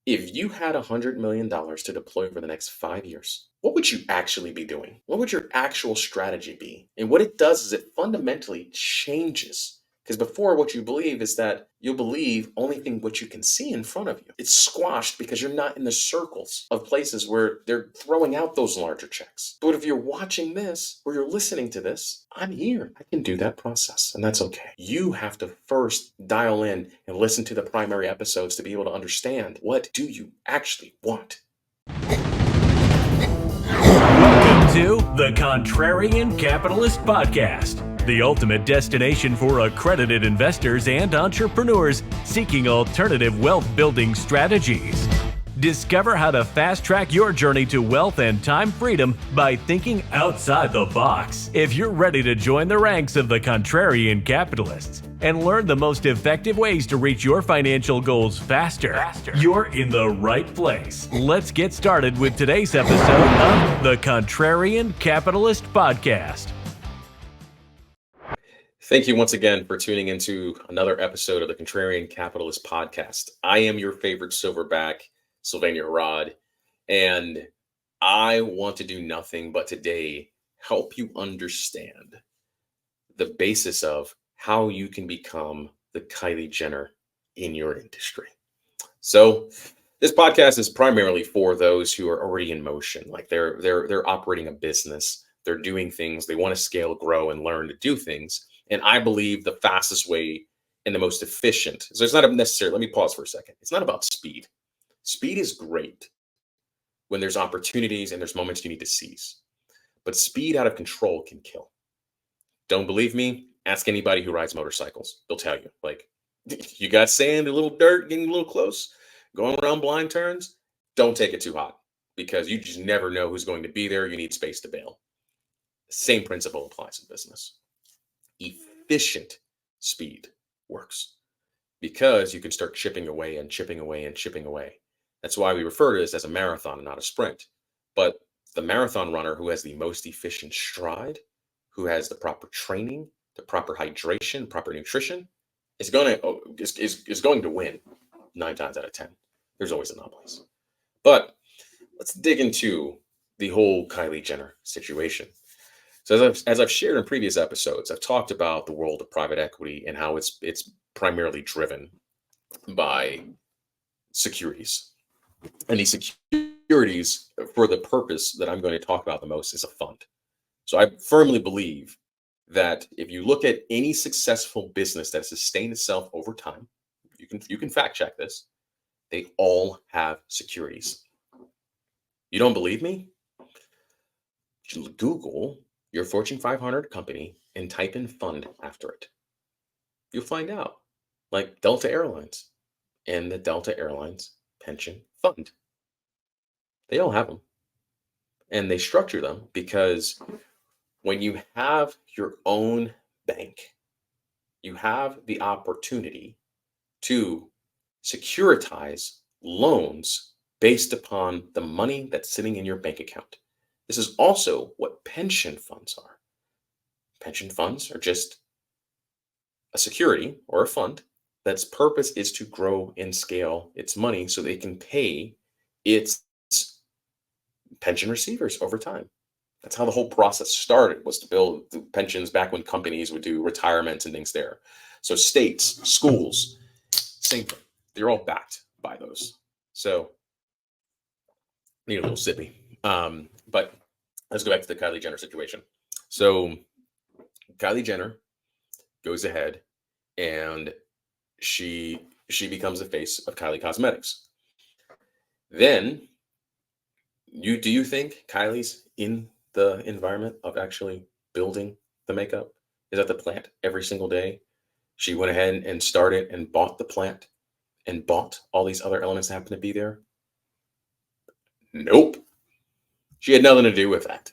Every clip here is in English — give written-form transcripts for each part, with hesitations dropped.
If you had $100 million to deploy over the next 5 years, what would you actually be doing? What would your actual strategy be? And what it does is it fundamentally changes. Because before, what you believe is that you'll believe only thing what you can see in front of you. It's squashed because you're not in the circles of places where they're throwing out those larger checks. But if you're watching this or you're listening to this, I'm here. I can do that process, and that's okay. You have to first dial in and listen to the primary episodes to be able to understand, what do you actually want? Welcome to the Contrarian Capitalist Podcast, the ultimate destination for accredited investors and entrepreneurs seeking alternative wealth-building strategies. Discover how to fast-track your journey to wealth and time freedom by thinking outside the box. If you're ready to join the ranks of the Contrarian Capitalists and learn the most effective ways to reach your financial goals faster, you're in the right place. Let's get started with today's episode of the Contrarian Capitalist Podcast. Thank you once again for tuning into another episode of the Contrarian Capitalist Podcast. I am your favorite silverback, Sylvania Harrod, and I want to do nothing but today help you understand the basis of how you can become the Kylie Jenner in your industry. So this podcast is primarily for those who are already in motion, like they're operating a business, they're doing things, they want to scale, grow, and learn to do things. And I believe the fastest way and the most efficient. So it's not necessarily, let me pause for a second. It's not about speed. Speed is great when there's opportunities and there's moments you need to seize. But speed out of control can kill. Don't believe me? Ask anybody who rides motorcycles. They'll tell you, like, you got sand, a little dirt, getting a little close, going around blind turns. Don't take it too hot because you just never know who's going to be there. You need space to bail. Same principle applies in business. Efficient speed works because you can start chipping away and chipping away and chipping away. That's why we refer to this as a marathon and not a sprint. But the marathon runner who has the most efficient stride, who has the proper training, the proper hydration, proper nutrition, is going to win 9 times out of 10. There's always anomalies. But let's dig into the whole Kylie Jenner situation. So as I've shared in previous episodes, I've talked about the world of private equity and how it's primarily driven by securities. And these securities, for the purpose that I'm going to talk about the most, is a fund. So I firmly believe that if you look at any successful business that has sustained itself over time, you can fact check this, they all have securities. You don't believe me? Google your Fortune 500 company and type in fund after it. You'll find out, like Delta Airlines and the Delta Airlines pension fund. They all have them. And they structure them because when you have your own bank, you have the opportunity to securitize loans based upon the money that's sitting in your bank account. This is also what pension funds are. Pension funds are just a security or a fund that's purpose is to grow and scale its money so they can pay its pension receivers over time. That's how the whole process started, was to build the pensions back when companies would do retirements and things there. So states, schools, same thing. They're all backed by those. So I need a little sippy. But let's go back to the Kylie Jenner situation. So Kylie Jenner goes ahead and she becomes the face of Kylie Cosmetics. Then do you think Kylie's in the environment of actually building the makeup? Is at the plant every single day? She went ahead and started and bought the plant and bought all these other elements that happen to be there? Nope. She had nothing to do with that.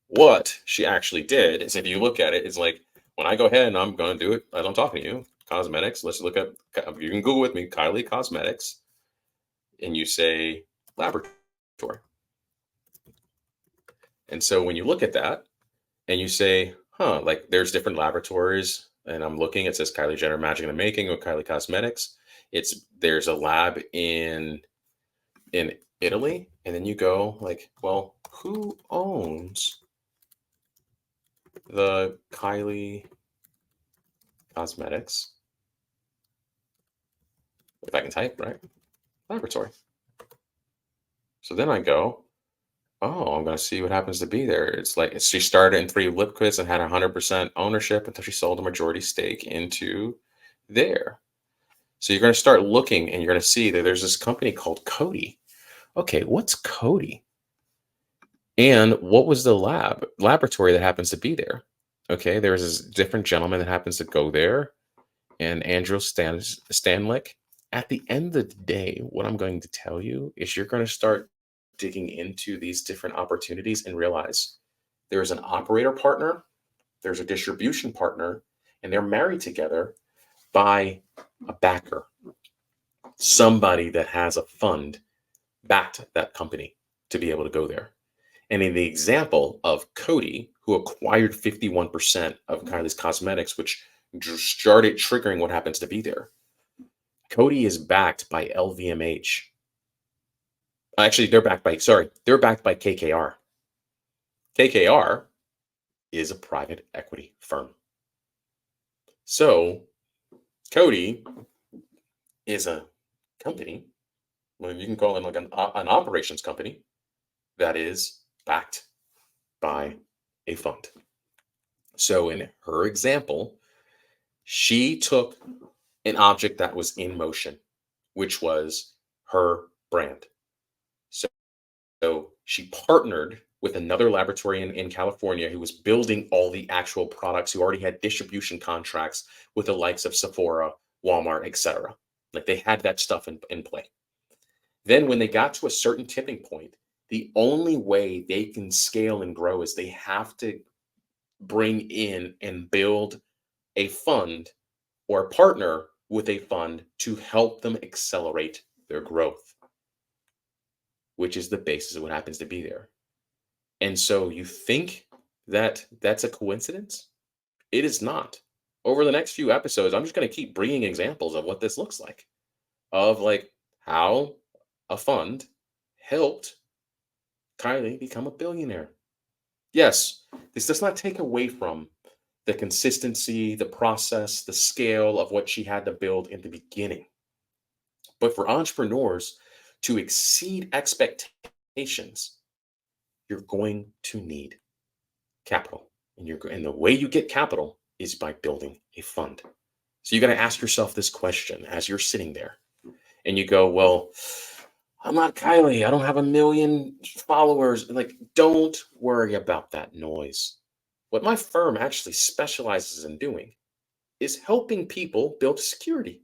What she actually did is, if you look at it, it's like, when I go ahead and I'm going to do it as I'm talking to you, cosmetics, let's look up, you can Google with me, Kylie Cosmetics, and you say laboratory. And so when you look at that and you say, like there's different laboratories, and I'm looking, it says Kylie Jenner Magic in the Making or Kylie Cosmetics. There's a lab in in Italy, and then you go like, well, who owns the Kylie Cosmetics? If I can type, right? Laboratory. So then I go, oh, I'm going to see what happens to be there. It's like she started in 3 liquids and had 100% ownership until she sold a majority stake into there. So you're going to start looking and you're going to see that there's this company called Coty. Okay, what's Coty? And what was the laboratory that happens to be there? Okay, there's this different gentleman that happens to go there, and Andrew Stanlick. At the end of the day, what I'm going to tell you is you're going to start digging into these different opportunities and realize there's an operator partner, there's a distribution partner, and they're married together by a backer, somebody that has a fund backed that company to be able to go there. And in the example of Coty, who acquired 51% of Kylie's Cosmetics, which started triggering what happens to be there, Coty is backed by LVMH. Actually, they're backed by KKR. KKR is a private equity firm. So Coty is a company, well, you can call it like an operations company that is backed by a fund. So in her example, she took an object that was in motion, which was her brand. So she partnered with another laboratory in California who was building all the actual products, who already had distribution contracts with the likes of Sephora, Walmart, etc. Like they had that stuff in play. Then when they got to a certain tipping point, the only way they can scale and grow is they have to bring in and build a fund or partner with a fund to help them accelerate their growth, which is the basis of what happens to be there. And so you think that that's a coincidence? It is not. Over the next few episodes, I'm just going to keep bringing examples of what this looks like, of like how a fund helped Kylie become a billionaire. Yes, this does not take away from the consistency, the process, the scale of what she had to build in the beginning. But for entrepreneurs to exceed expectations, you're going to need capital. And the way you get capital is by building a fund. So you got to ask yourself this question as you're sitting there and you go, well, I'm not Kylie. I don't have 1 million followers. Like, don't worry about that noise. What my firm actually specializes in doing is helping people build security.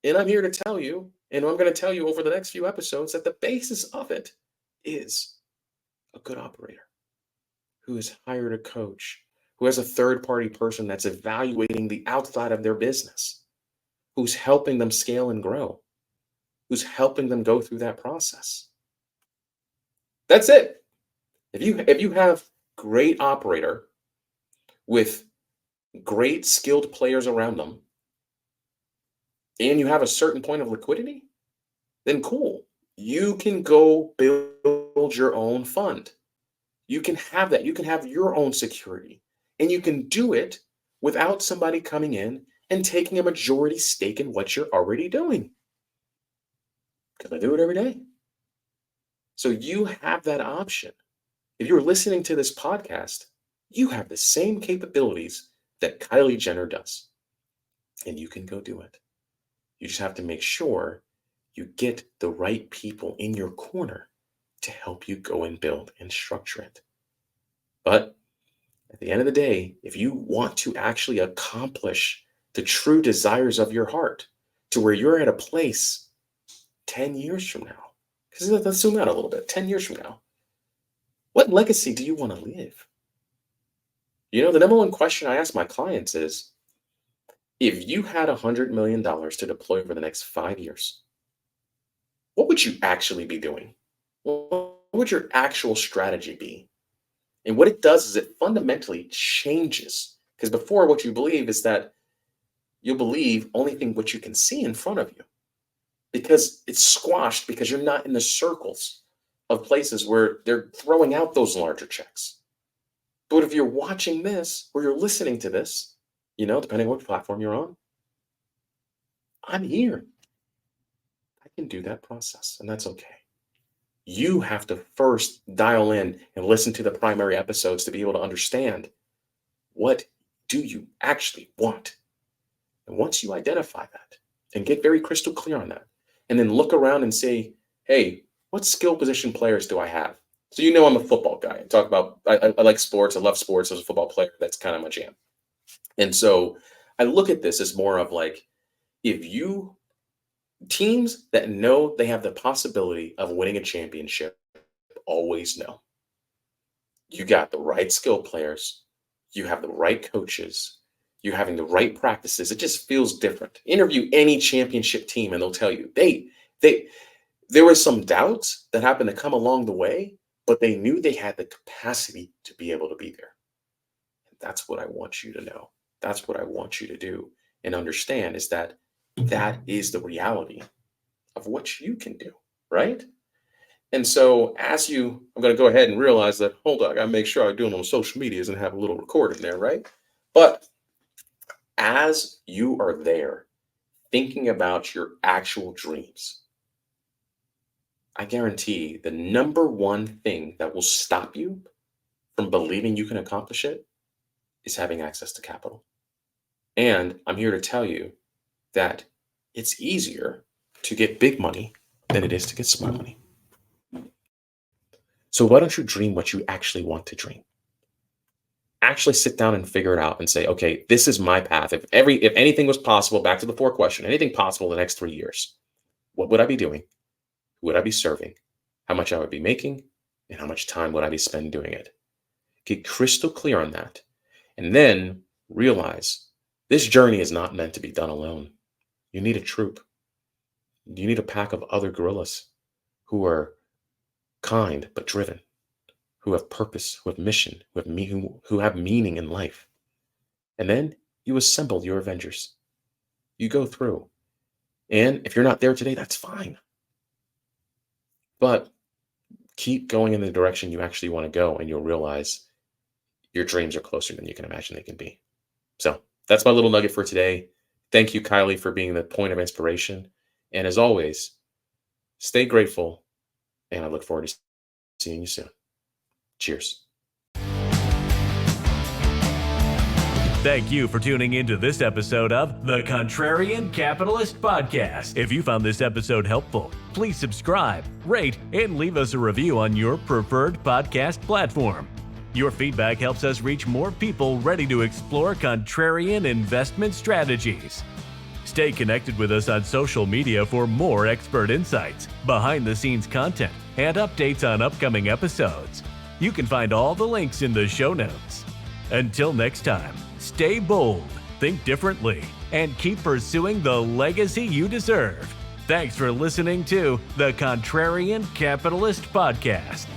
And I'm here to tell you, and I'm going to tell you over the next few episodes, that the basis of it is a good operator who has hired a coach, who has a third party person that's evaluating the outside of their business, who's helping them scale and grow, who's helping them go through that process. That's it. If you have great operator with great skilled players around them, and you have a certain point of liquidity, then cool. You can go build your own fund. You can have that. You can have your own security. And you can do it without somebody coming in and taking a majority stake in what you're already doing. Because I do it every day. So you have that option. If you're listening to this podcast, you have the same capabilities that Kylie Jenner does. And you can go do it. You just have to make sure you get the right people in your corner to help you go and build and structure it. But at the end of the day, if you want to actually accomplish the true desires of your heart to where you're at a place 10 years from now, because let's zoom out a little bit, 10 years from now, what legacy do you want to leave? You know, the number one question I ask my clients is, if you had $100 million to deploy over the next 5 years, what would you actually be doing? What would your actual strategy be? And what it does is it fundamentally changes. Because before, what you believe is that you'll believe only thing what you can see in front of you. because it's squashed because you're not in the circles of places where they're throwing out those larger checks. But if you're watching this or you're listening to this, depending on what platform you're on, I'm here. I can do that process, and that's okay. You have to first dial in and listen to the primary episodes to be able to understand, what do you actually want? And once you identify that and get very crystal clear on that, and then look around and say, hey, what skill position players do I have? So I'm a football guy. I like sports. I love sports. As a football player, that's kind of my jam. And so I look at this as more of like, teams that know they have the possibility of winning a championship always know. You got the right skill players. You have the right coaches. You're having the right practices. It just feels different. Interview any championship team and they'll tell you there were some doubts that happened to come along the way, but they knew they had the capacity to be able to be there. And that's what I want you to know. That's what I want you to do and understand, is that is the reality of what you can do, right? And so I'm going to go ahead and realize that, hold on, I got to make sure I do it on social medias and have a little recording there, right? But as you are there thinking about your actual dreams, I guarantee the number one thing that will stop you from believing you can accomplish it is having access to capital. And I'm here to tell you that it's easier to get big money than it is to get small money. So why don't you dream what you actually want to dream? Actually sit down and figure it out and say, okay, this is my path. If anything was possible, back to the 4 question, anything possible in the next 3 years, what would I be doing? Who would I be serving? How much I would be making? And how much time would I be spending doing it? Get crystal clear on that. And then realize this journey is not meant to be done alone. You need a troop. You need a pack of other gorillas who are kind but driven, who have purpose, who have mission, who have meaning in life. And then you assemble your Avengers. You go through. And if you're not there today, that's fine. But keep going in the direction you actually want to go, and you'll realize your dreams are closer than you can imagine they can be. So that's my little nugget for today. Thank you, Kylie, for being the point of inspiration. And as always, stay grateful, and I look forward to seeing you soon. Cheers. Thank you for tuning into this episode of the Contrarian Capitalist Podcast. If you found this episode helpful, please subscribe, rate, and leave us a review on your preferred podcast platform. Your feedback helps us reach more people ready to explore contrarian investment strategies. Stay connected with us on social media for more expert insights, behind-the-scenes content, and updates on upcoming episodes. You can find all the links in the show notes. Until next time, stay bold, think differently, and keep pursuing the legacy you deserve. Thanks for listening to the Contrarian Capitalist Podcast.